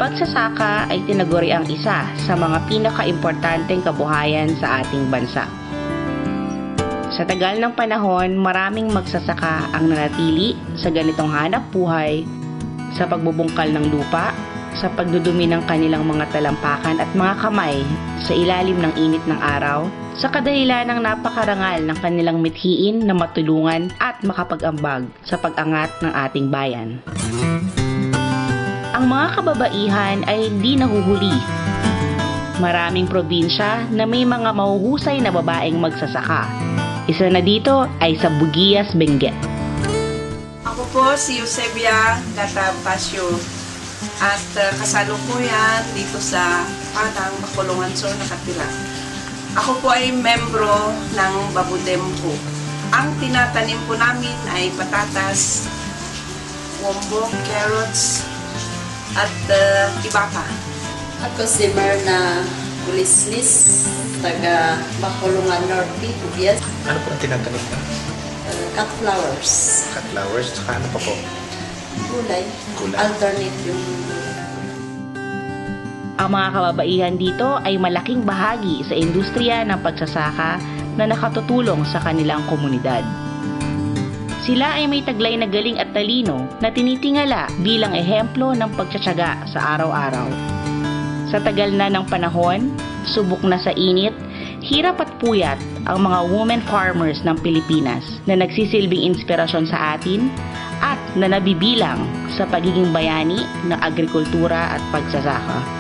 Ang pagsasaka ay tinaguri ang isa sa mga pinakaimportanteng kabuhayan sa ating bansa. Sa tagal ng panahon, maraming magsasaka ang nanatili sa ganitong hanap buhay, sa pagbubungkal ng lupa, sa pagdudumi ng kanilang mga talampakan at mga kamay sa ilalim ng init ng araw, sa kadahilan ng napakarangal ng kanilang mithiin na matulungan at makapag-ambag sa pag-angat ng ating bayan. Ang mga kababaihan ay hindi nahuhuli. Maraming probinsya na may mga mahuhusay na babaeng magsasaka. Isa na dito ay sa Buguias, Benguet. Ako po si Eusebia Gatapasio at kasalukuyan dito sa Padang, Bacolongan Sur nakatira. Ako po ay membro ng Babudemco. Ang tinatanim po namin ay patatas, wombong, carrots, at iba pa. Ako si Marna Bulisnis, taga Bacolongan Norte, Buguias. Ano po ang tinatanim na? Cut flowers. Cut flowers, saka ano pa po? Gulay. Gulay. Alternate yung Ang mga kababaihan dito ay malaking bahagi sa industriya ng pagsasaka na nakatutulong sa kanilang komunidad. Sila ay may taglay na galing at talino na tinitingala bilang ehemplo ng pagtsatsaga sa araw-araw. Sa tagal na ng panahon, subok na sa init, hirap at puyat ang mga women farmers ng Pilipinas na nagsisilbing inspirasyon sa atin at na nabibilang sa pagiging bayani ng agrikultura at pagsasaka.